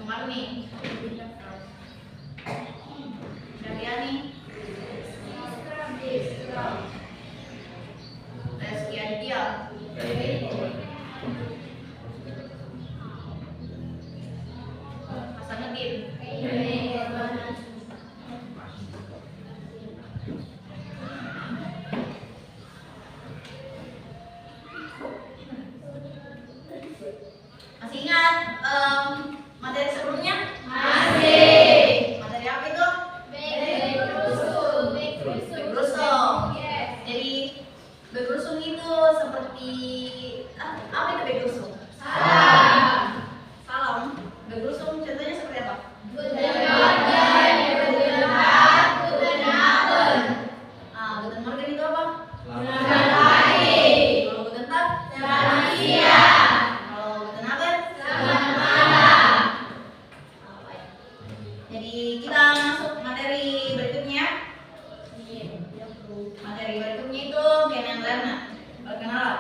Sumarni, Daryani, Reski Aditya, Hasanuddin, masih ingat materi sebelumnya? Masih. Materi apa itu? Begrusung. Jadi begrusung itu seperti apa itu begrusung? Salam. Begrusung contohnya seperti apa? Guten Morgen itu apa? Selamat pagi. Kalau Guten Tag? Selamat siang. Kalau Guten Abend? Selamat malam. Baik. Jadi kita masuk materi berikutnya. Materi berikutnya itu kennenlernen, perkenalan.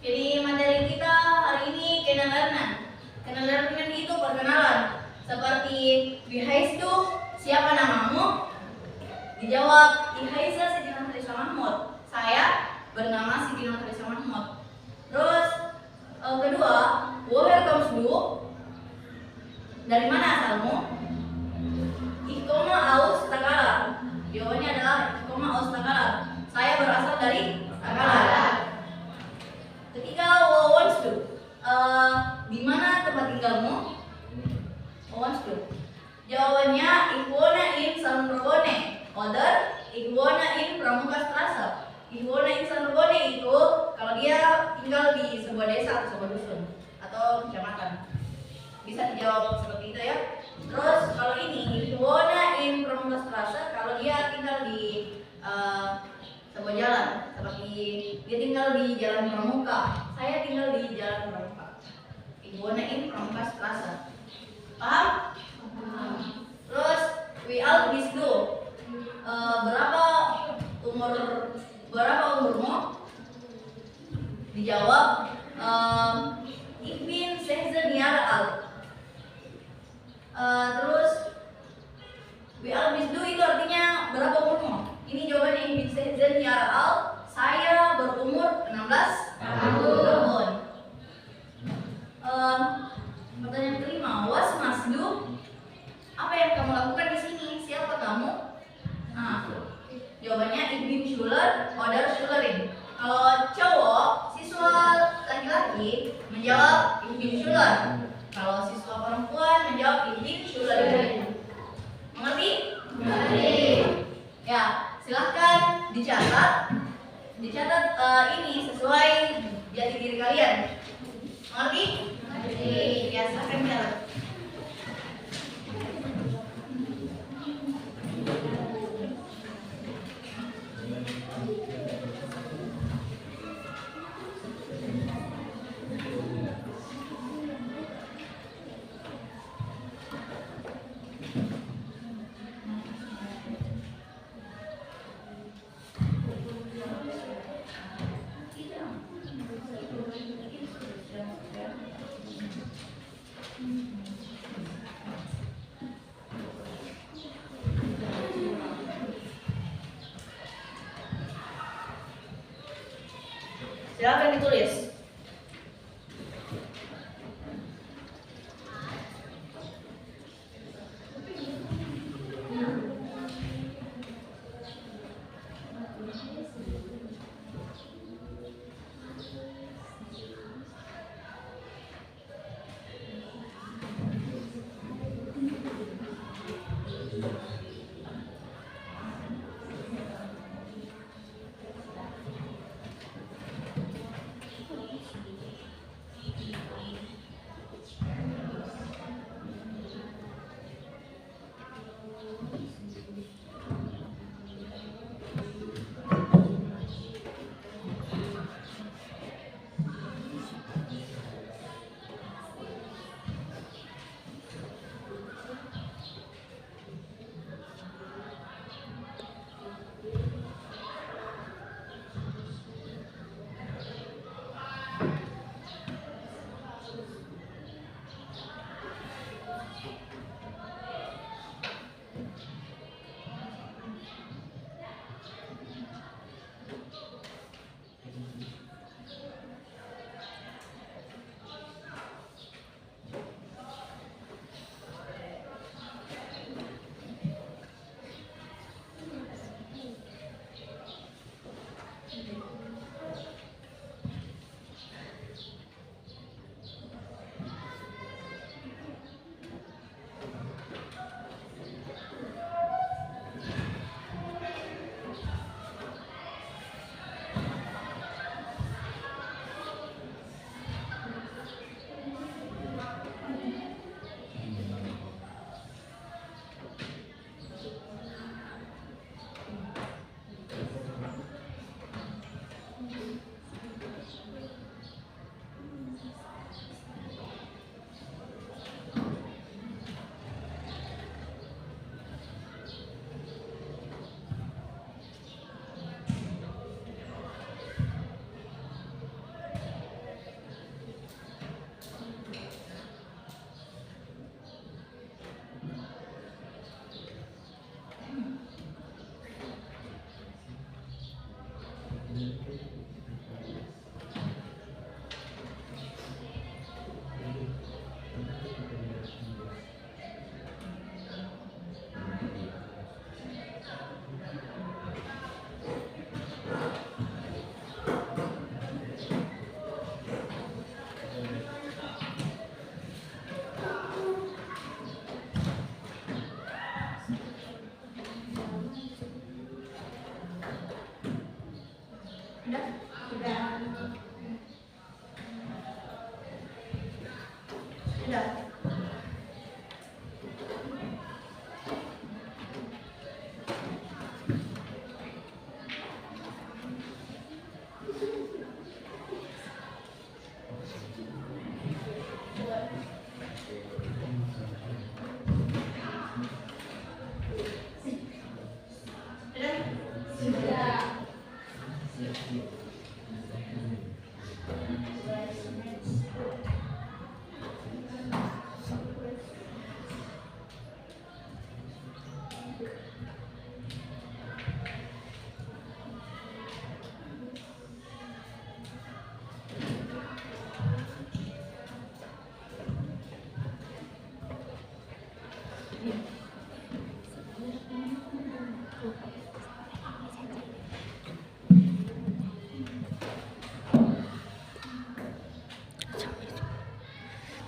Jadi materi kita hari ini kennenlernen. Kennenlernen itu perkenalan. Seperti wie heißt du? Siapa namamu? Dijawab, ich heiße Siti Nurhaliza Mahmud. Saya bernama Siti Nurhaliza Mahmud. Terus kedua, woher kommst du? Dari mana asalmu? Ich komme aus Tagalag. Jawabannya adalah ich komme aus Tagalag. Saya berasal dari Tagalag. Ketika wo wohnst du? Di mana tempat tinggalmu? Wo wohnst du? Jawabannya ich wohne in Sanrogone. Oder ich wohne in Pramukastraße. Ich wohne in Sanrogone itu kalau dia tinggal di sebuah desa atau sebuah dusun atau kecamatan. Bisa dijawab seperti itu ya. Terus kalau ini ich wohne in Pramukastraße kalau dia tinggal di sebuah jalan, seperti dia tinggal di Jalan Pramuka. Saya tinggal di Jalan Pramuka. Ich wohne in Pramukastraße. Paham? Terus We all Wisnu. Berapa umurmu? Dijawab, ich bin 16 Jahre alt. Terus we all Wisnu itu artinya berapa umurmu? Ini jawabannya, ich bin 16 Jahre alt. Saya berumur 16 tahun. Pertanyaan kelima, was must do? Apa yang kamu lakukan di sini? Siapa kamu? Nah, jawabannya ich bin Schüler oder Schülerin. Kalau cowok, siswa laki-laki menjawab ich bin Schüler. Kalau siswa perempuan menjawab ich bin Schülerin. Mengerti? Mengerti. Ya, silahkan dicatat. Dicatat ini sesuai jati diri kalian. Mengerti? Mengerti. Ya, silahkan catat. Silakan ditulis.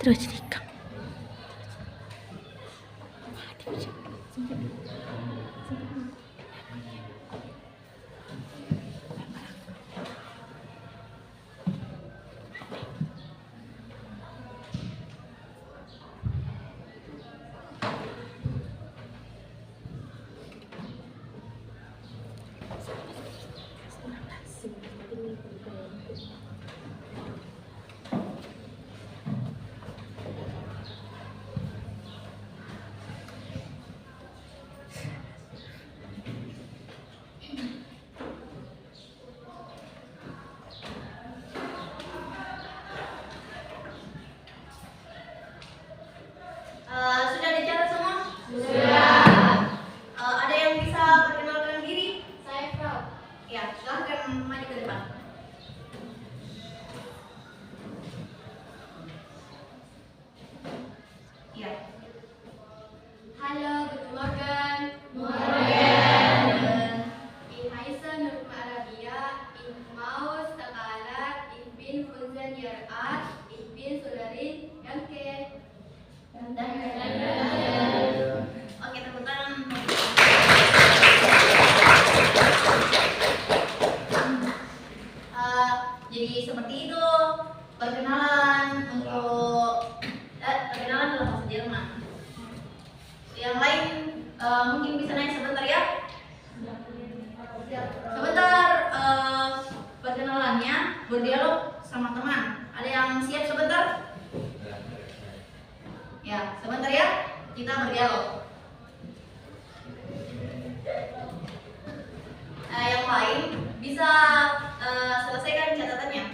Terus nikah. Sudah dicatat semua? Ada yang bisa perkenalkan diri? Saya Prof. Ya, silahkan maju ke depan. Ya. Halo, guten Morgen. Morgen. Ich heiße Nurma Arabia. Ich mau sekolah. Ich bin 15 Jahre alt. Ich bin Saudarin. Danke. Oke, tepuk tangan. Jadi seperti itu perkenalan untuk perkenalan dalam bahasa Jerman. Yang lain mungkin bisa nanya sebentar ya. Sebentar perkenalannya berdialog sama teman. Ada yang siap sebentar? Ya, sebentar ya. Kita berdialog. Yang lain bisa selesaikan catatannya.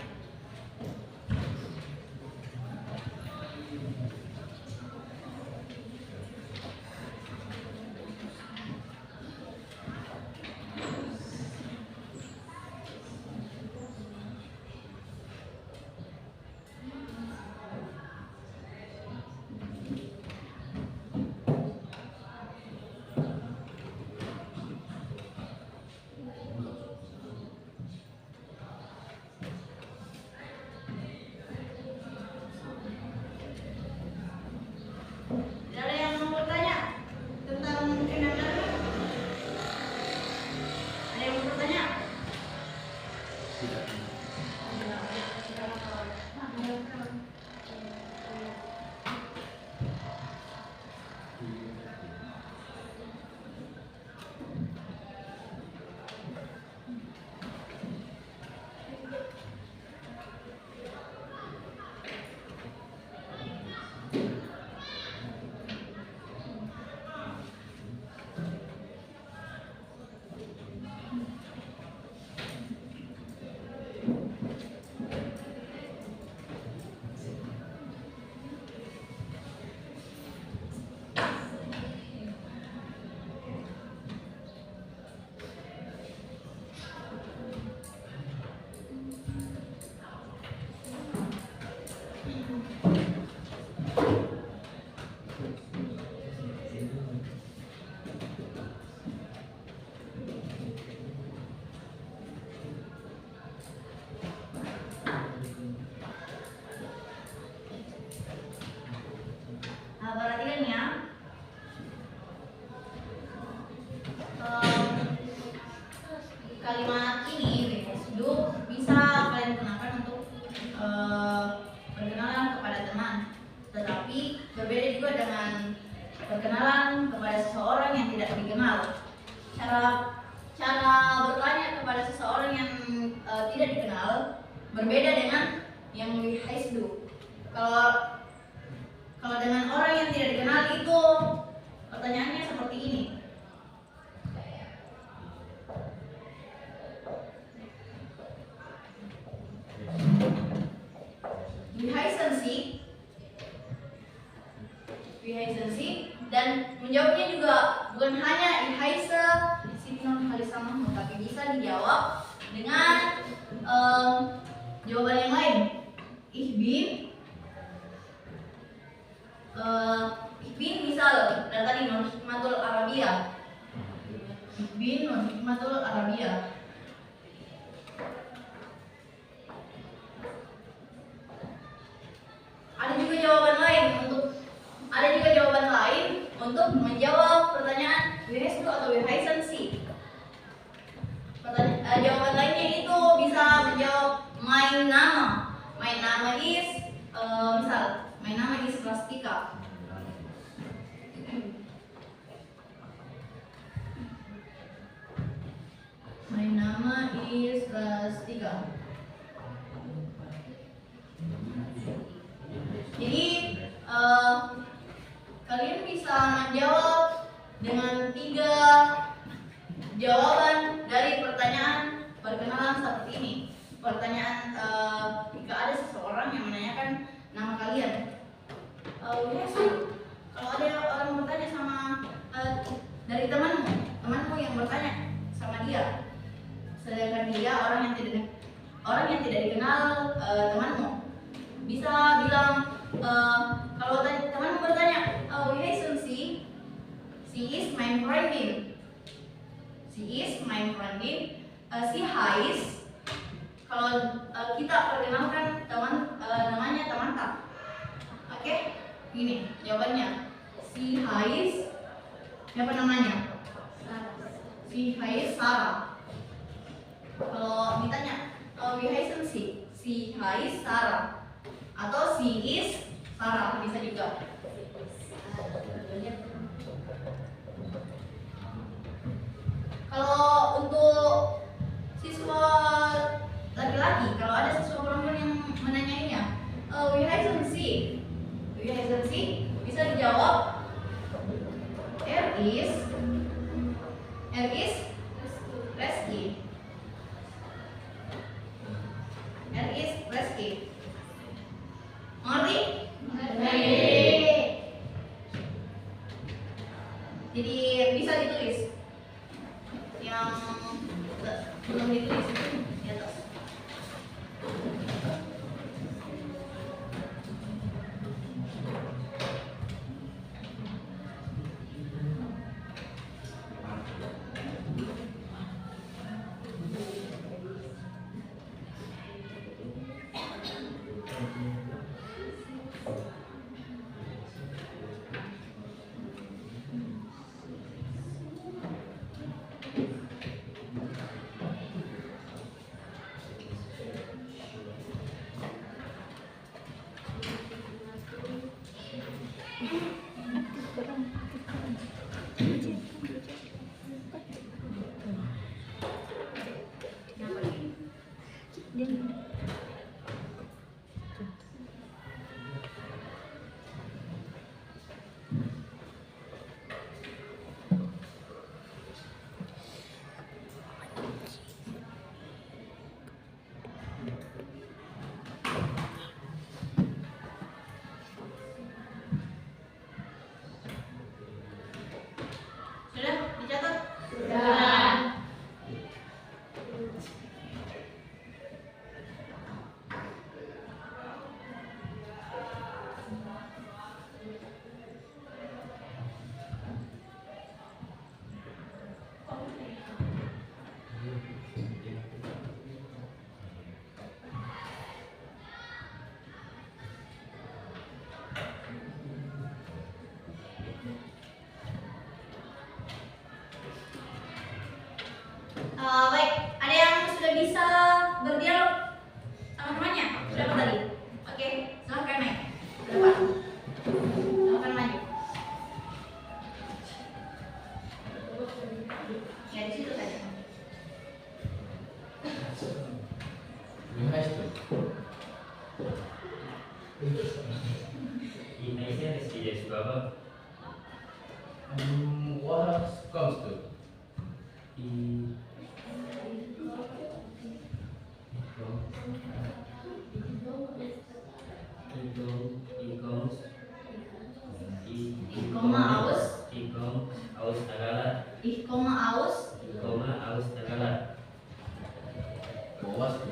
Tidak ada yang mau bertanya tentang kendaraan? Ada yang mau bertanya? Perhatikan ya. Kalimat ini hidup bisa kalian gunakan untuk perkenalan kepada teman, tetapi berbeda juga dengan perkenalan kepada seseorang yang tidak dikenal. Cara bertanya kepada seseorang yang tidak dikenal berbeda dengan yang we do. Kalau dengan orang yang tidak dikenal itu pertanyaannya seperti ini. Wie heißen Sie? Dan menjawabnya juga bukan hanya ich heiße Sidnon Halisama, tapi bisa dijawab dengan jawaban yang lain. Ich bin misal dan tadi non hikmatul Arabia. Ich bin non hikmatul Arabia. Ada juga jawaban lain. my nama. My nama is misal, my nama is Rastika. My nama is Rastika. Jadi kalian bisa menjawab dengan 3 jawaban dari pertanyaan perkenalan seperti ini. Pertanyaan jika ada seseorang yang menanyakan nama kalian, kalau ada orang bertanya sama dari temanmu yang bertanya sama dia, sedangkan dia orang yang tidak dikenal temanmu, bisa bilang kalau temanmu bertanya, she is my friend. She is my friend. Si Hais. Kalau kita perkenalkan namanya teman tak. Oke? Gini jawabannya. Si Hais. Siapa namanya? Si Hais Sarah. Kalau ditanya, si Hais Sarah atau si is Sarah bisa juga. Kalau untuk siswa laki-laki, kalau ada siswa perempuan yang menanyainya, bisa dijawab R is Reski. R is Reski. Mengerti? Jadi bisa ditulis. Yang belum ditulis di atas. Sudah dicatat? Sudah. Baik, ada yang sudah bisa berdialog sama temannya? Siapa tadi? Oke, silahkan naik ke depan. Silahkan maju. Ya, di situ saja. Indonesia Reski suka apa? What comes to? Aus Tagala. Ich komme aus. Aus Tagala. Was to?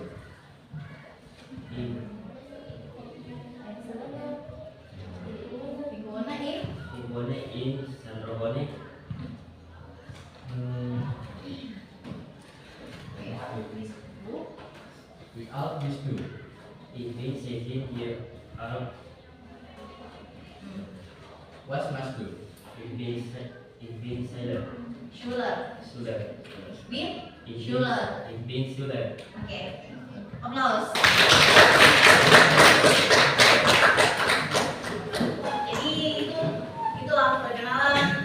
Ibone In Sandrobone. Without these two. Ich bin 16 Jahre alt. What's must do? Ich bin Schüler. Schuler. Schüler. Ich bin Ich Schuler. bin Schüler. Oke. Applause. Jadi itulah perkenalan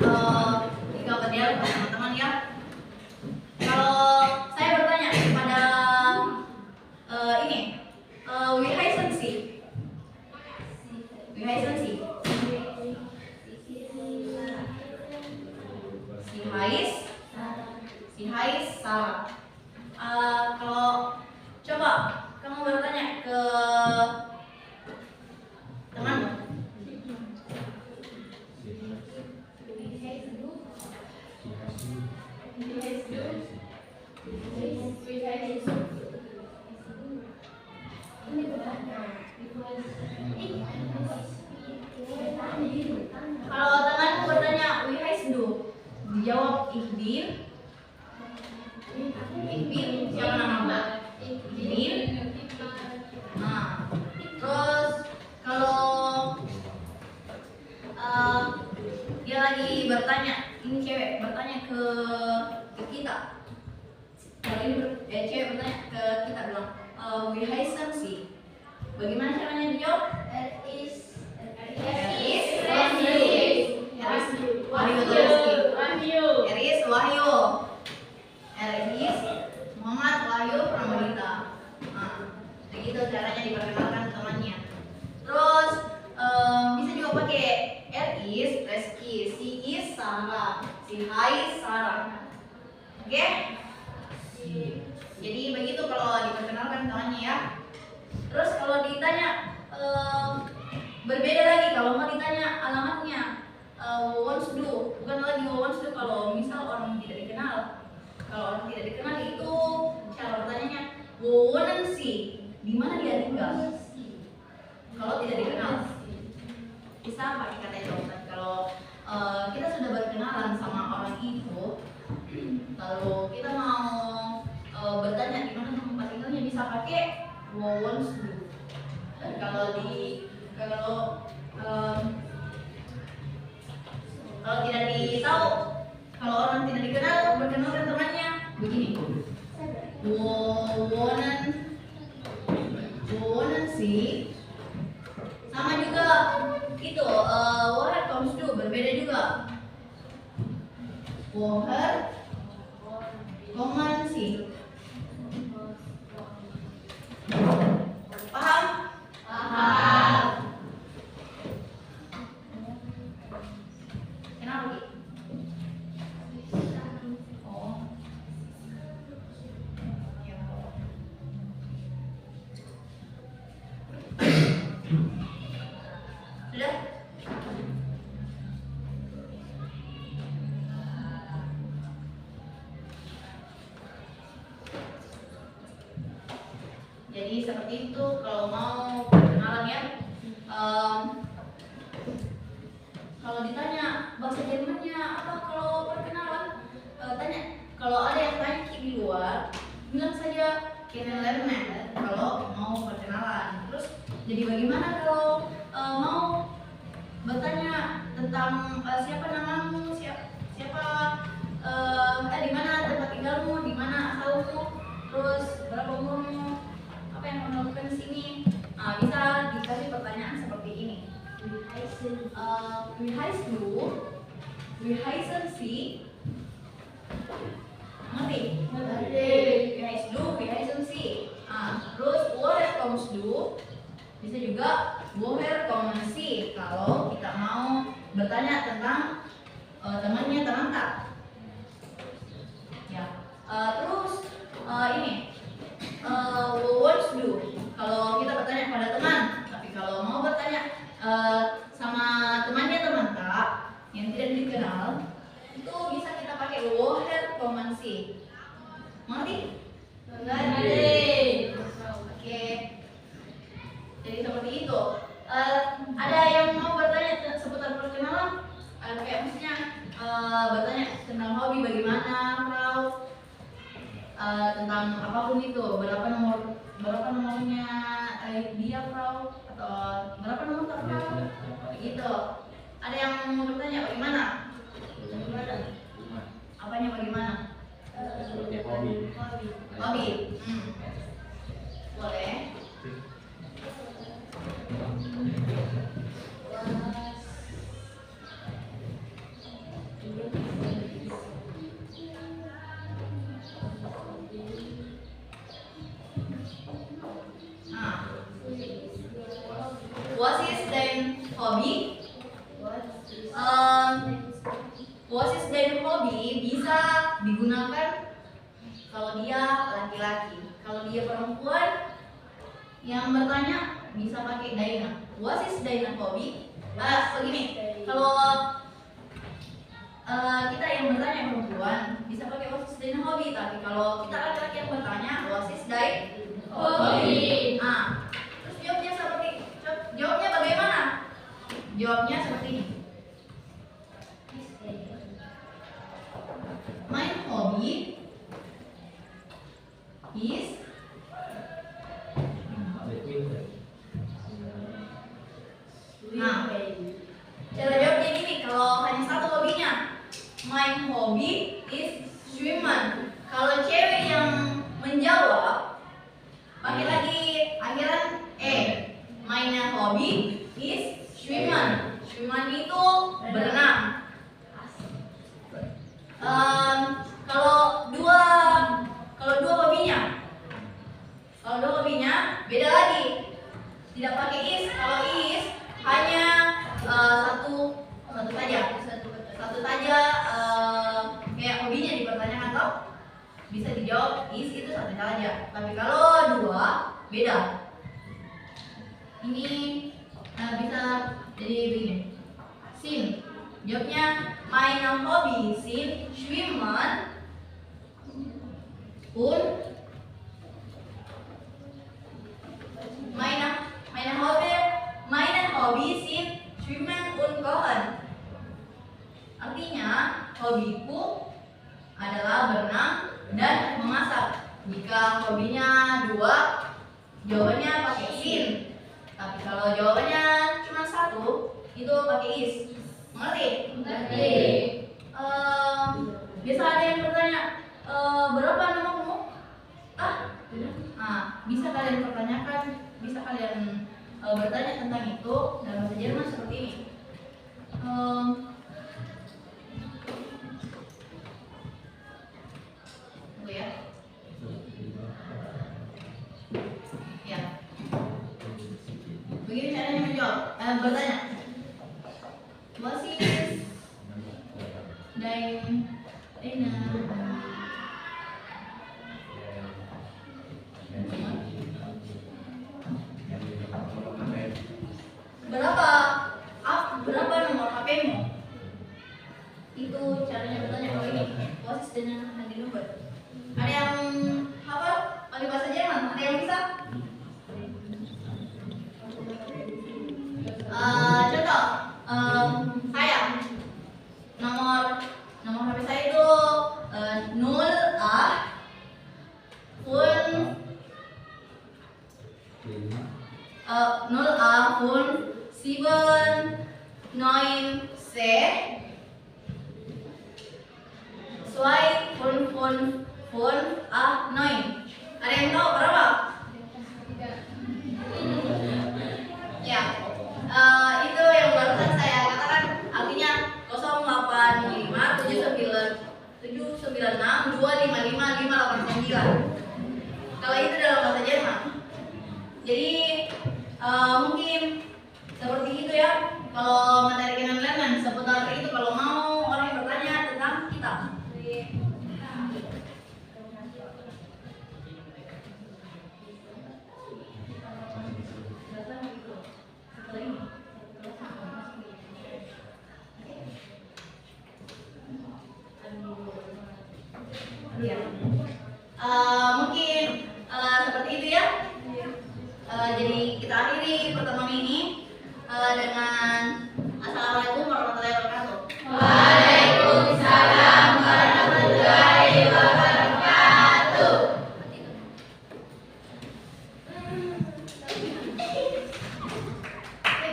Ika Dialog teman-teman ya. Kalau saya bertanya kepada si Hais salah. Kalau coba kamu bertanya ke temanmu, kalau temanmu bertanya wie heißt du, dijawab ich bin. Siapa namamu? Bin. Nah, terus kalau dia lagi bertanya, ini cewek bertanya ke kita. Kalau ini cewek bertanya ke kita bilang, wie heißen Sie? Bagaimana caranya dijawab? Wahyu. Eris Muhammad Wahyu Pramodita. Nah, begitu caranya diperkenalkan temannya. Terus bisa juga pakai Eris Reski, si Is Sarah, si Hai Sarah. Oke? Jadi begitu kalau diperkenalkan temannya ya. Terus kalau ditanya berbeda lagi kalau mau ditanya alamatnya. Wants do, bukan lagi wants do kalau misal orang tidak dikenal. Kalau orang tidak dikenal itu cara bertanyanya wonen sih, di mana dia tinggal. Kalau tidak dikenal bisa pakai kata jawab. Kalau kita sudah berkenalan sama orang itu, lalu kita mau bertanya di mana tempat tinggalnya, bisa pakai wants do. Dan kalau tidak ditahu, kalau orang tidak dikenal, berkenalkan temannya begini. Wonen sih. Sama juga itu, woher comes to, berbeda juga. Woher kommen sih. Paham? Paham. Kenapa Ki? Oh. Ya. Sudah? Jadi seperti itu kalau mau perkenalan ya. Kalau ditanya bahasa Jermannya apa kalau perkenalan, tanya. Kalau ada yang tanya di luar, bilang saja kennenlernen kalau mau perkenalan. Terus jadi bagaimana kalau mau bertanya tentang siapa namamu, siapa di mana tempat tinggalmu, di mana asalmu, terus berapa umurmu, apa yang kamu lakukan di sini. Bisa dikasih pertanyaan seperti ini. Wie heißt du? Wie heißen Sie? Ngerti? Wie heißt du? Wie heißen Sie? Terus woher kommst du? Bisa juga woher kommen Sie kalau kita mau bertanya tentang temannya terangkat. Ya. Terus ini wants do kalau kita bertanya pada teman, tapi kalau mau bertanya sama temannya teman tak yang tidak dikenal, itu bisa kita pakai woher kommen Sie. Mengerti? Mengerti. Oke. Jadi seperti itu. Ada yang mau bertanya seputar perkenalan? Kayak maksudnya bertanya tentang hobi bagaimana, Frau? Tentang apapun itu, berapa nomornya dia, Frau? Atau berapa nomor Frau? Begitu. Ada yang mau bertanya bagaimana? Apanya bagaimana? Seperti hobi. Hobi. Boleh. Nah, what is then hobby? What is then hobby bisa digunakan kalau dia laki-laki. Kalau dia perempuan yang bertanya bisa pakai Daina. What is Daina hobby? Begini, kalau kita yang bertanya perempuan bisa pakai what is Daina hobby, tapi kalau kita laki-laki yang bertanya what is Daina hobby. Nah, terus jawabnya bagaimana? Jawabnya seperti ini. My hobby is Nah, cara jawabnya gini, kalau hanya satu hobinya. My hobby is swimming. Kalau cewek yang menjawab pakai lagi akhiran e. My hobby is swimming. Swimming itu berenang. Kalau dua hobinya beda lagi. Tidak pakai is. Kalau is hanya satu saja kayak hobinya dipertanyakan toh, bisa dijawab is itu satu saja. Tapi kalau dua beda. Ini bisa jadi begini. Sin. Jawabnya my hobby sin swimming und meine Hobby sind Schwimmen und Kochen. Artinya hobiku adalah berenang dan memasak. Jika hobinya dua, jawabannya pakai sin. Tapi kalau jawabannya cuma satu, itu pakai is. Mengerti? Mengerti. Biasa ada yang bertanya, berapa namamu? Bisa kalian pertanyakan, bisa kalian bertanya tentang itu dalam bahasa Jerman seperti ini. Tunggu ya. Ya. Begini caranya menjawab, bertanya. What is Daina? Berapa nomor HP-mu? Itu caranya bertanya kalau ini. What is dengan nanti nomor? Ada yang hafal pakai bahasa Jerman? Ada yang bisa? Contoh, saya nomor HP saya itu 0A5 Ada yang tahu berapa? Ya, itu yang barusan saya katakan, artinya 0857926255589. Kalau itu dalam bahasa Jerman. Jadi mungkin seperti itu ya. Kalau materi kenalan seputar itu, kalau mau orang yang bertanya tentang kita. Ya.